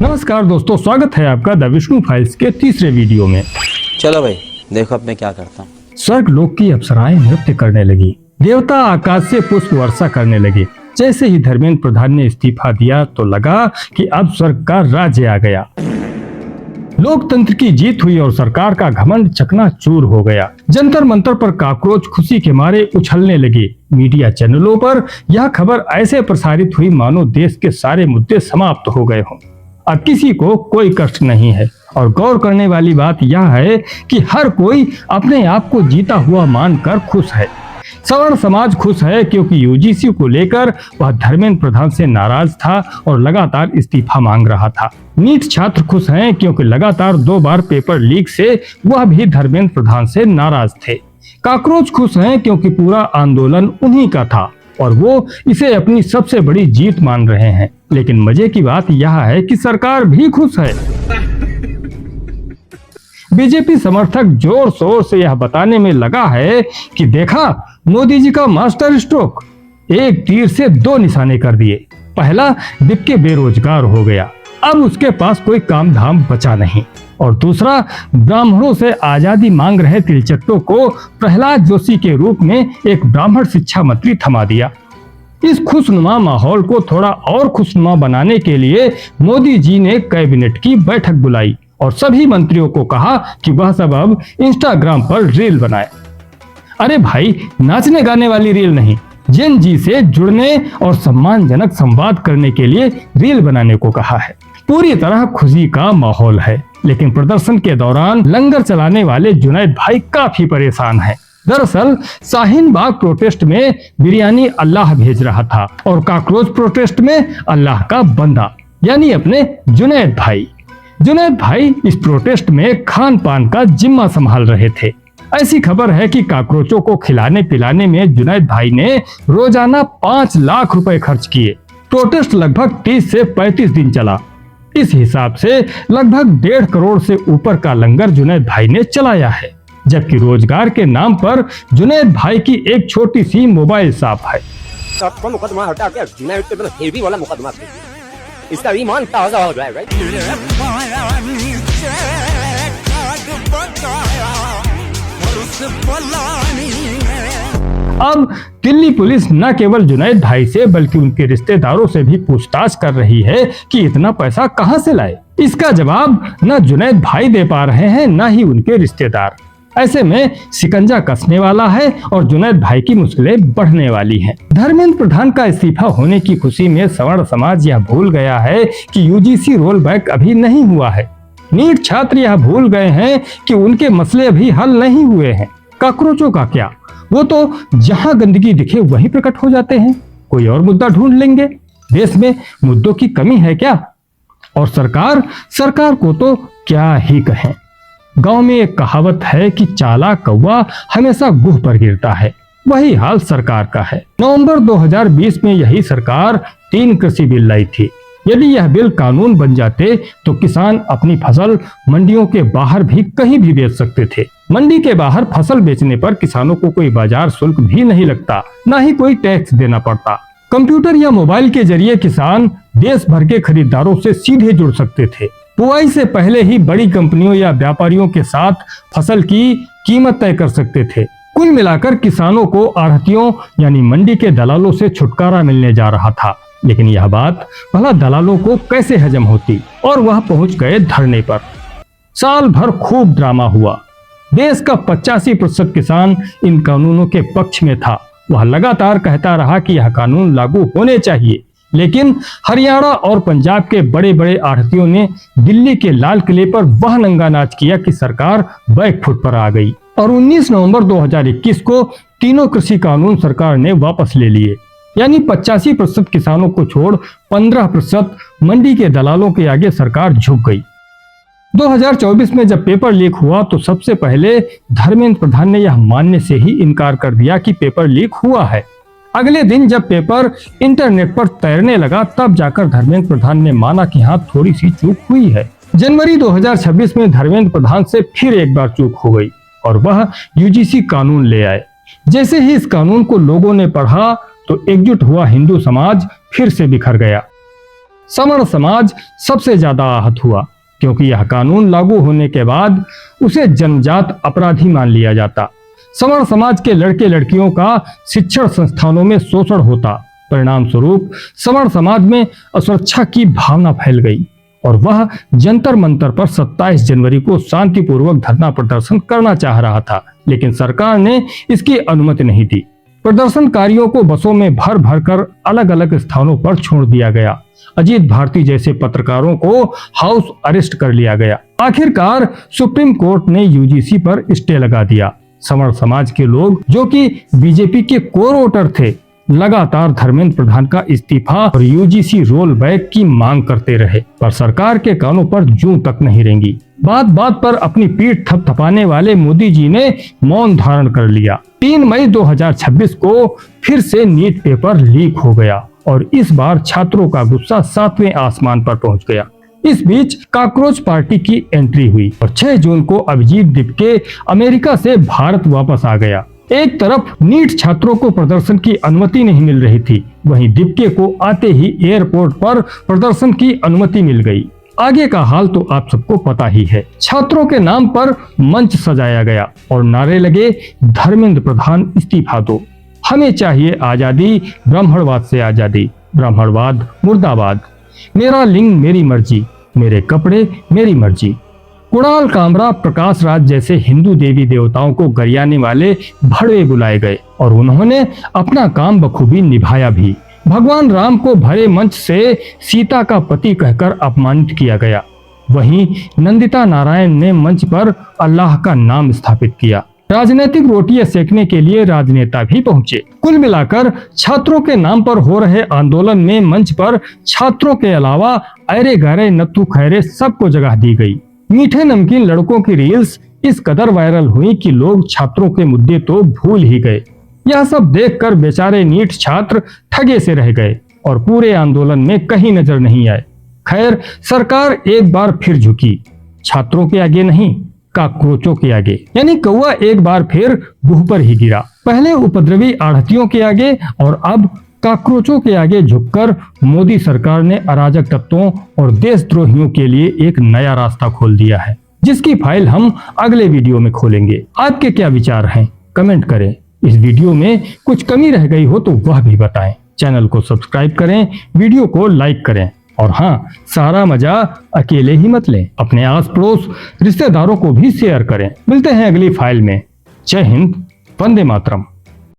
नमस्कार दोस्तों, स्वागत है आपका द विष्णु फाइल्स के तीसरे वीडियो में। चलो भाई देखो अब मैं क्या करता हूँ। स्वर्ग लोक की अप्सराएं नृत्य करने लगी, देवता आकाश से पुष्प वर्षा करने लगे। जैसे ही धर्मेंद्र प्रधान ने इस्तीफा दिया तो लगा कि अब स्वर्ग का राज्य आ गया। लोकतंत्र की जीत हुई और सरकार का घमंड चकनाचूर हो गया। जंतर मंतर पर कॉकरोच खुशी के मारे उछलने लगे। मीडिया चैनलों पर यह खबर ऐसे प्रसारित हुई मानो देश के सारे मुद्दे समाप्त हो गए हों। अब किसी को कोई कष्ट नहीं है। और गौर करने वाली बात यह है कि हर कोई अपने आप को जीता हुआ मानकर खुश है। सवर्ण समाज खुश है क्योंकि यूजीसी को लेकर वह धर्मेंद्र प्रधान से नाराज था और लगातार इस्तीफा मांग रहा था। नीट छात्र खुश हैं क्योंकि लगातार 2 बार पेपर लीक से वह भी धर्मेंद्र प्रधान से नाराज थे। कॉकरोच खुश हैं क्योंकि पूरा आंदोलन उन्हीं का था और वो इसे अपनी सबसे बड़ी जीत मान रहे हैं। लेकिन मजे की बात यह है कि सरकार भी खुश है। बीजेपी समर्थक जोर शोर से यह बताने में लगा है कि देखा मोदी जी का मास्टर स्ट्रोक, एक तीर से 2 निशाने कर दिए। पहला, दिक्के बेरोजगार हो गया, अब उसके पास कोई काम धाम बचा नहीं। और दूसरा, ब्राह्मणों से आजादी मांग रहे तिलचट्टों को प्रहलाद जोशी के रूप में एक ब्राह्मण शिक्षा मंत्री थमा दिया। इस खुशनुमा माहौल को थोड़ा और खुशनुमा बनाने के लिए मोदी जी ने कैबिनेट की बैठक बुलाई और सभी मंत्रियों को कहा कि वह सब अब इंस्टाग्राम पर रील बनाए। अरे भाई, नाचने गाने वाली रील नहीं, जेन जी से जुड़ने और सम्मानजनक संवाद करने के लिए रील बनाने को कहा है। पूरी तरह खुशी का माहौल है। लेकिन प्रदर्शन के दौरान लंगर चलाने वाले जुनैद भाई काफी परेशान हैं। दरअसल शाहीन बाग प्रोटेस्ट में बिरयानी अल्लाह भेज रहा था और कॉकरोच प्रोटेस्ट में अल्लाह का बंदा यानी अपने जुनैद भाई। जुनैद भाई इस प्रोटेस्ट में खान पान का जिम्मा संभाल रहे थे। ऐसी खबर है कि कॉकरोचों को खिलाने पिलाने में जुनैद भाई ने रोजाना 5 लाख रुपए खर्च किए। प्रोटेस्ट लगभग 30 से 35 दिन चला। इस हिसाब से लगभग 1.5 करोड़ से ऊपर का लंगर जुनैद भाई ने चलाया है। जबकि रोजगार के नाम पर जुनैद भाई की एक छोटी सी मोबाइल शॉप है। आपका मुकदमा हटा के जुनैद पे हेवी वाला मुकदमा कीजिए, इसका ईमान ताजा हो जाएगा। अब दिल्ली पुलिस न केवल जुनैद भाई से बल्कि उनके रिश्तेदारों से भी पूछताछ कर रही है कि इतना पैसा कहां से लाए। इसका जवाब न जुनैद भाई दे पा रहे हैं न ही उनके रिश्तेदार। ऐसे में शिकंजा कसने वाला है और जुनैद भाई की मुश्किलें बढ़ने वाली हैं। धर्मेंद्र प्रधान का इस्तीफा होने की खुशी में सवर्ण समाज यह भूल गया है कि यूजीसी रोल बैक अभी नहीं हुआ है। नीट छात्र यह भूल गए हैं कि उनके मसले अभी हल नहीं हुए हैं। कॉकरोचों का क्या, वो तो जहां गंदगी दिखे वहीं प्रकट हो जाते हैं। कोई और मुद्दा ढूंढ लेंगे। देश में मुद्दों की कमी है क्या? और सरकार को तो क्या ही कहें। गांव में एक कहावत है कि चालाक कौवा हमेशा गुह पर गिरता है। वही हाल सरकार का है। नवंबर 2020 में यही सरकार 3 कृषि बिल लाई थी। यदि यह बिल कानून बन जाते तो किसान अपनी फसल मंडियों के बाहर भी कहीं भी बेच सकते थे। मंडी के बाहर फसल बेचने पर किसानों को कोई बाजार शुल्क भी नहीं लगता, न ही कोई टैक्स देना पड़ता। कंप्यूटर या मोबाइल के जरिए किसान देश भर के खरीदारों से सीधे जुड़ सकते थे। बुआई से पहले ही बड़ी कंपनियों या व्यापारियों के साथ फसल की कीमत तय कर सकते थे। कुल मिलाकर किसानों को आढ़तियों यानी मंडी के दलालों से छुटकारा मिलने जा रहा था। लेकिन यह बात भला दलालों को कैसे हजम होती और वह पहुंच गए धरने पर। साल भर खूब ड्रामा हुआ। देश का 85% किसान इन कानूनों के पक्ष में था। वह लगातार कहता रहा कि यह कानून लागू होने चाहिए। लेकिन हरियाणा और पंजाब के बड़े बड़े आढ़तियों ने दिल्ली के लाल किले पर वह नंगा नाच किया कि सरकार बैकफुट पर आ गई और 19 नवंबर 2021 को तीनों कृषि कानून सरकार ने वापस ले लिए। यानी 85% किसानों को छोड़ 15% मंडी के दलालों के आगे सरकार झुक गई। 2024 में जब पेपर लीक हुआ तो सबसे पहले धर्मेंद्र प्रधान ने यह मानने से ही इनकार कर दिया कि पेपर लीक हुआ है। अगले दिन जब पेपर इंटरनेट पर तैरने लगा तब जाकर धर्मेंद्र प्रधान ने माना कि हाँ, थोड़ी सी चूक हुई है। जनवरी 2026 में धर्मेंद्र प्रधान से फिर एक बार चूक हो गई और वह यूजीसी कानून ले आए। जैसे ही इस कानून को लोगों ने पढ़ा तो एकजुट हुआ हिंदू समाज फिर से बिखर गया। सवर्ण समाज सबसे ज्यादा आहत हुआ, क्योंकि यह कानून लागू होने के बाद उसे जन्मजात अपराधी मान लिया जाता। सवर्ण समाज के लड़के लड़कियों का शिक्षण संस्थानों में शोषण होता। परिणाम स्वरूप सवर्ण समाज में असुरक्षा की भावना फैल गई और वह जंतर मंतर पर 27 जनवरी को शांतिपूर्वक धरना प्रदर्शन करना चाह रहा था, लेकिन सरकार ने इसकी अनुमति नहीं दी। प्रदर्शनकारियों को बसों में भर भर कर अलग अलग स्थानों पर छोड़ दिया गया। अजीत भारती जैसे पत्रकारों को हाउस अरेस्ट कर लिया गया। आखिरकार सुप्रीम कोर्ट ने यूजीसी पर स्टे लगा दिया। सवर्ण समाज के लोग, जो कि बीजेपी के कोर वोटर थे, लगातार धर्मेंद्र प्रधान का इस्तीफा और यूजीसी रोल बैक की मांग करते रहे, पर सरकार के कानों पर जूं तक नहीं रेंगी। बात बात पर अपनी पीठ थपथपाने वाले मोदी जी ने मौन धारण कर लिया। 3 मई 2026 को फिर से नीट पेपर लीक हो गया और इस बार छात्रों का गुस्सा 7वें आसमान पर पहुंच गया। इस बीच कॉकरोच पार्टी की एंट्री हुई और 6 जून को अभिजीत दिपके अमेरिका से भारत वापस आ गया। एक तरफ नीट छात्रों को प्रदर्शन की अनुमति नहीं मिल रही थी, वहीं दिपके को आते ही एयरपोर्ट पर प्रदर्शन की अनुमति मिल गई। आगे का हाल तो आप सबको पता ही है। छात्रों के नाम पर मंच सजाया गया और नारे लगे, धर्मेंद्र प्रधान इस्तीफा दो, हमें चाहिए आजादी, ब्राह्मणवाद से आजादी, ब्राह्मणवाद मुर्दाबाद, मेरा लिंग मेरी मर्जी, मेरे कपड़े मेरी मर्जी। कुणाल कामरा, प्रकाश राज जैसे हिंदू देवी देवताओं को गरियाने वाले भड़वे बुलाए गए और उन्होंने अपना काम बखूबी निभाया भी। भगवान राम को भरे मंच से सीता का पति कहकर अपमानित किया गया। वहीं नंदिता नारायण ने मंच पर अल्लाह का नाम स्थापित किया। राजनीतिक रोटियां सेकने के लिए राजनेता भी पहुंचे। कुल मिलाकर छात्रों के नाम पर हो रहे आंदोलन में मंच पर छात्रों के अलावा अरे गहरे नत्थु खैरे सबको जगह दी गई। मीठे नमकीन लड़कों की रील्स इस कदर वायरल हुई कि लोग छात्रों के मुद्दे तो भूल ही गए। यह सब देखकर बेचारे नीट छात्र ठगे से रह गए और पूरे आंदोलन में कहीं नजर नहीं आए। खैर, सरकार एक बार फिर झुकी, छात्रों के आगे नहीं, कॉकरोचों के आगे। यानी कौवा एक बार फिर मुंह पर ही गिरा। पहले उपद्रवी आढ़तियों के आगे और अब कॉकरोचों के आगे झुककर मोदी सरकार ने अराजक तत्वों और देशद्रोहियों के लिए एक नया रास्ता खोल दिया है, जिसकी फाइल हम अगले वीडियो में खोलेंगे। आपके क्या विचार हैं? कमेंट करें। इस वीडियो में कुछ कमी रह गई हो तो वह भी बताएं। चैनल को सब्सक्राइब करें, वीडियो को लाइक करें और हाँ, सारा मजा अकेले ही मत लें, अपने आस पड़ोस रिश्तेदारों को भी शेयर करें। मिलते हैं अगली फाइल में। जय हिंद, वंदे मातरम।